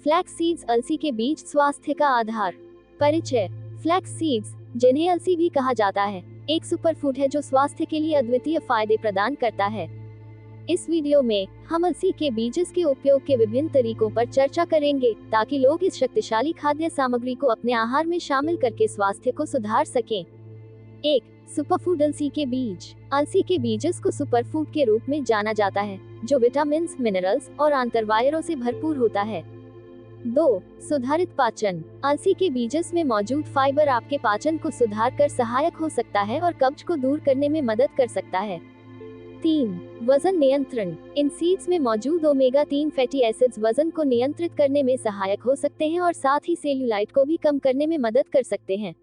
Flax seeds अलसी के बीज स्वास्थ्य का आधार। परिचय। फ्लैक्स सीड्स, जिन्हें अलसी भी कहा जाता है, एक सुपरफूड है जो स्वास्थ्य के लिए अद्वितीय फायदे प्रदान करता है। इस वीडियो में हम अलसी के बीज के उपयोग के विभिन्न तरीकों पर चर्चा करेंगे ताकि लोग इस शक्तिशाली खाद्य सामग्री को अपने आहार में शामिल करके स्वास्थ्य को सुधार सकें। 1. सुपरफूड अलसी के बीज। अलसी के बीज को सुपरफूड के रूप में जाना जाता है, जो विटामिन, मिनरल्स और आंतरवायरों से भरपूर होता है। 2. सुधारित पाचन। अलसी के बीज में मौजूद फाइबर आपके पाचन को सुधार कर सहायक हो सकता है और कब्ज को दूर करने में मदद कर सकता है। 3. वजन नियंत्रण। इन सीड्स में मौजूद ओमेगा 3 फैटी एसिड्स वजन को नियंत्रित करने में सहायक हो सकते हैं और साथ ही सेल्यूलाइट को भी कम करने में मदद कर सकते हैं।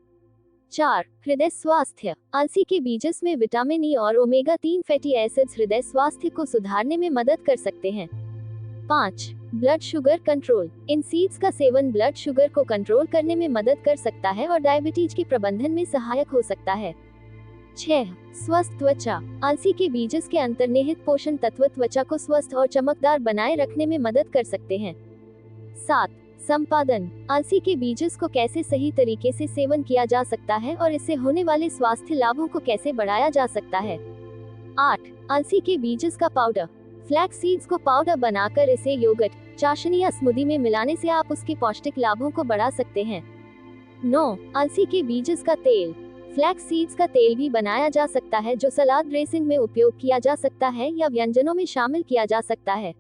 4. हृदय स्वास्थ्य। अलसी के बीज में विटामिन ई और ओमेगा 3 फैटी एसिड्स हृदय स्वास्थ्य को सुधारने में मदद कर सकते हैं। 5. Blood sugar control. इन सीड्स का सेवन ब्लड शुगर को कंट्रोल करने में मदद कर सकता है और डायबिटीज के प्रबंधन में सहायक हो सकता है। 6. स्वस्थ त्वचा। अलसी के बीज के अंतर्निहित पोषण तत्व त्वचा को स्वस्थ और चमकदार बनाए रखने में मदद कर सकते हैं। 7. संपादन। अलसी के बीज को कैसे सही तरीके से सेवन किया जा सकता है और इससे होने वाले स्वास्थ्य लाभों को कैसे बढ़ाया जा सकता है। 8. अलसी के बीज का पाउडर। फ्लैक्स सीड्स को पाउडर बनाकर इसे योगर्ट, चाशनी या स्मूदी में मिलाने से आप उसके पौष्टिक लाभों को बढ़ा सकते हैं। 9. अलसी के बीज का तेल। फ्लैक्स सीड्स का तेल भी बनाया जा सकता है जो सलाद ड्रेसिंग में उपयोग किया जा सकता है या व्यंजनों में शामिल किया जा सकता है।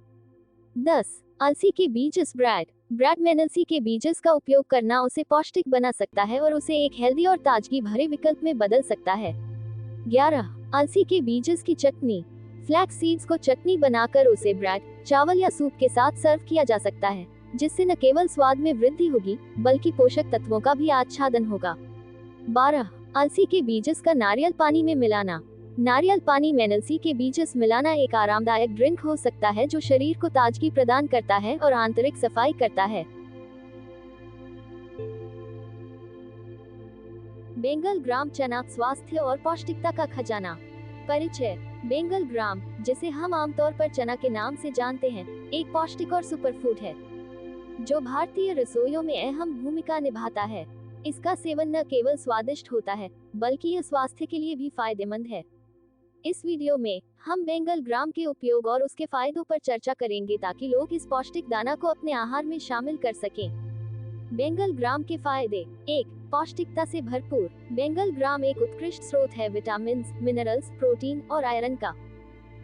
10. अलसी के बीज ब्रेड। ब्रेड में अलसी के बीज का उपयोग करना उसे पौष्टिक बना सकता है और उसे एक हेल्दी और ताजगी भरे विकल्प में बदल सकता है। 11. अलसी के बीज की चटनी। फ्लैक्स सीड्स को चटनी बनाकर उसे ब्रेड, चावल या सूप के साथ सर्व किया जा सकता है, जिससे न केवल स्वाद में वृद्धि होगी बल्कि पोषक तत्वों का भी आच्छादन होगा। 12. अलसी के बीज का नारियल पानी में मिलाना। नारियल पानी में अलसी के बीज मिलाना एक आरामदायक ड्रिंक हो सकता है जो शरीर को ताजगी प्रदान करता है और आंतरिक सफाई करता है। बेंगल ग्राम चना, स्वास्थ्य और पौष्टिकता का खजाना। परिचय। बेंगल ग्राम, जिसे हम आमतौर पर चना के नाम से जानते हैं, एक पौष्टिक और सुपरफूड है जो भारतीय रसोइयों में अहम भूमिका निभाता है। इसका सेवन न केवल स्वादिष्ट होता है बल्कि यह स्वास्थ्य के लिए भी फायदेमंद है। इस वीडियो में हम बेंगल ग्राम के उपयोग और उसके फायदों पर चर्चा करेंगे ताकि लोग इस पौष्टिक दाना को अपने आहार में शामिल कर सकें। बेंगल ग्राम के फायदे। 1. पौष्टिकता से भरपूर। बेंगल ग्राम एक उत्कृष्ट स्रोत है विटामिन, मिनरल्स, प्रोटीन और आयरन का।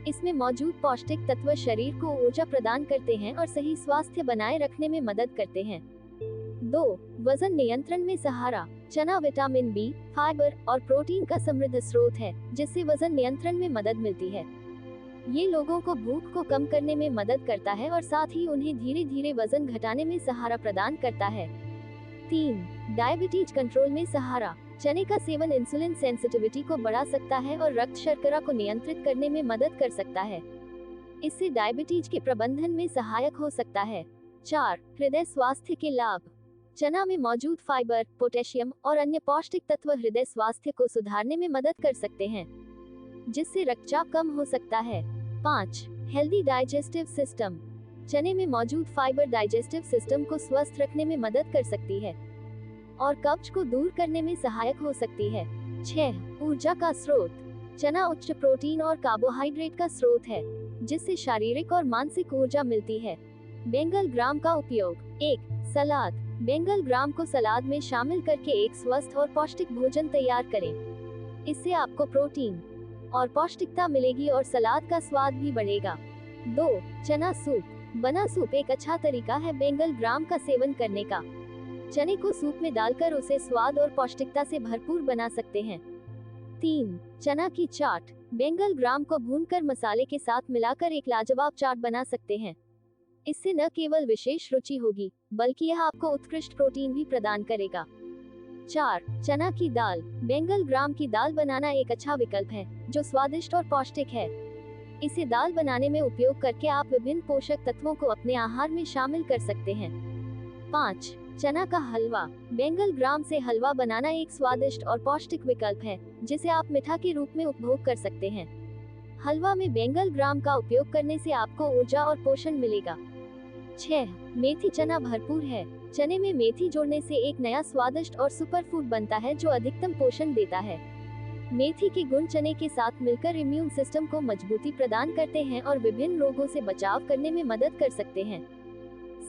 इसमें मौजूद पौष्टिक तत्व शरीर को ऊर्जा प्रदान करते हैं और सही स्वास्थ्य बनाए रखने में मदद करते हैं। 2. वजन नियंत्रण में सहारा। चना विटामिन बी, फाइबर और प्रोटीन का समृद्ध स्रोत है, जिससे वजन नियंत्रण में मदद मिलती है। ये लोगों को भूख को कम करने में मदद करता है और साथ ही उन्हें धीरे धीरे वजन घटाने में सहारा प्रदान करता है। 3. डायबिटीज कंट्रोल में सहारा। चने का सेवन इंसुलिन सेंसिटिविटी को बढ़ा सकता है और रक्त शर्करा को नियंत्रित करने में मदद कर सकता है। इससे डायबिटीज के प्रबंधन में सहायक हो सकता है। 4. हृदय स्वास्थ्य के लाभ। चना में मौजूद फाइबर, पोटेशियम और अन्य पौष्टिक तत्व हृदय स्वास्थ्य को सुधारने में मदद कर सकते हैं, जिससे रक्तचाप कम हो सकता है। 5. Healthy digestive system. चने में मौजूद फाइबर डाइजेस्टिव सिस्टम को स्वस्थ रखने में मदद कर सकती है और कब्ज को दूर करने में सहायक हो सकती है। 6. ऊर्जा का स्रोत। चना उच्च प्रोटीन और कार्बोहाइड्रेट का स्रोत है, जिससे शारीरिक और मानसिक ऊर्जा मिलती है। बेंगल ग्राम का उपयोग। 1. सलाद। बेंगल ग्राम को सलाद में शामिल करके एक स्वस्थ और पौष्टिक भोजन तैयार करें। इससे आपको प्रोटीन और पौष्टिकता मिलेगी और सलाद का स्वाद भी बढ़ेगा। 2. चना सूप। बना सूप एक अच्छा तरीका है बेंगल ग्राम का सेवन करने का। चने को सूप में डालकर उसे स्वाद और पौष्टिकता से भरपूर बना सकते हैं। 3. चना की चाट। बेंगल ग्राम को भूनकर मसाले के साथ मिलाकर एक लाजवाब चाट बना सकते हैं। इससे न केवल विशेष रुचि होगी बल्कि यह आपको उत्कृष्ट प्रोटीन भी प्रदान करेगा। 4. चना की दाल। बेंगल ग्राम की दाल बनाना एक अच्छा विकल्प है जो स्वादिष्ट और पौष्टिक है। इसे दाल बनाने में उपयोग करके आप विभिन्न पोषक तत्वों को अपने आहार में शामिल कर सकते हैं। 5. चना का हलवा। बेंगल ग्राम से हलवा बनाना एक स्वादिष्ट और पौष्टिक विकल्प है जिसे आप मीठा के रूप में उपभोग कर सकते हैं। हलवा में बेंगल ग्राम का उपयोग करने से आपको ऊर्जा और पोषण मिलेगा। 6. मेथी चना भरपूर है। चने में मेथी जोड़ने से एक नया स्वादिष्ट और सुपर फूड बनता है जो अधिकतम पोषण देता है। मेथी के गुण चने के साथ मिलकर इम्यून सिस्टम को मजबूती प्रदान करते हैं और विभिन्न रोगों से बचाव करने में मदद कर सकते हैं।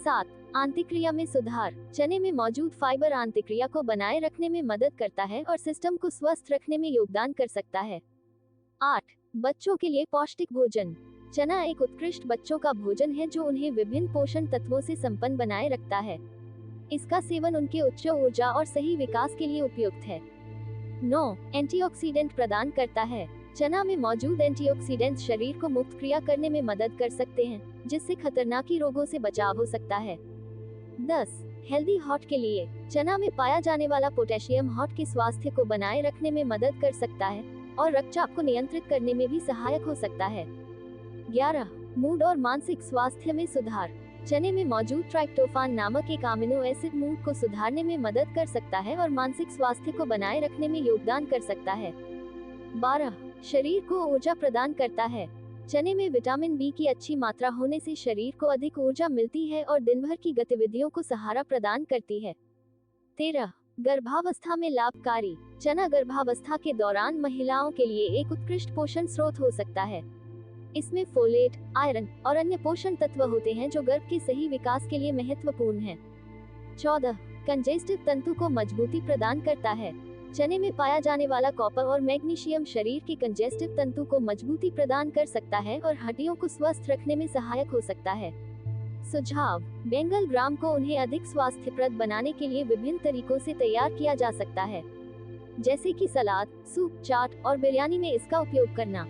7. आंतक्रिया में सुधार। चने में मौजूद फाइबर आंतक्रिया को बनाए रखने में मदद करता है और सिस्टम को स्वस्थ रखने में योगदान कर सकता है। 8. बच्चों के लिए पौष्टिक भोजन। चना एक उत्कृष्ट बच्चों का भोजन है जो उन्हें विभिन्न पोषण तत्वों से संपन्न बनाए रखता है। इसका सेवन उनके उच्च ऊर्जा और सही विकास के लिए उपयुक्त है। 9. एंटीऑक्सीडेंट प्रदान करता है। चना में मौजूद एंटीऑक्सीडेंट्स शरीर को मुक्त क्रिया करने में मदद कर सकते हैं, जिससे खतरनाक रोगों से बचाव हो सकता है। 10. हेल्दी हार्ट के लिए। चना में पाया जाने वाला पोटेशियम हार्ट के स्वास्थ्य को बनाए रखने में मदद कर सकता है और रक्तचाप को नियंत्रित करने में भी सहायक हो सकता है। 11. मूड और मानसिक स्वास्थ्य में सुधार। चने में मौजूद ट्राइप्टोफान नामक एक अमीनो एसिड मूड को सुधारने में मदद कर सकता है और मानसिक स्वास्थ्य को बनाए रखने में योगदान कर सकता है। 12. शरीर को ऊर्जा प्रदान करता है। चने में विटामिन बी की अच्छी मात्रा होने से शरीर को अधिक ऊर्जा मिलती है और दिन भर की गतिविधियों को सहारा प्रदान करती है। 13. गर्भावस्था में लाभकारी। चना गर्भावस्था के दौरान महिलाओं के लिए एक उत्कृष्ट पोषण स्रोत हो सकता है। इसमें फोलेट, आयरन और अन्य पोषण तत्व होते हैं जो गर्भ के सही विकास के लिए महत्वपूर्ण हैं। 14. कंजेस्टिव तंतु को मजबूती प्रदान करता है। चने में पाया जाने वाला कॉपर और मैग्नीशियम शरीर के कंजेस्टिव तंतु को मजबूती प्रदान कर सकता है और हड्डियों को स्वस्थ रखने में सहायक हो सकता है। सुझाव: बेंगल ग्राम को उन्हें अधिक स्वास्थ्यप्रद बनाने के लिए विभिन्न तरीकों से तैयार किया जा सकता है, जैसे कि सलाद, सूप, चाट और बिरयानी में इसका उपयोग करना।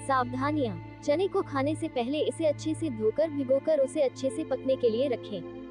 सावधानियां: चने को खाने से पहले इसे अच्छे से धोकर भिगोकर उसे अच्छे से पकने के लिए रखें।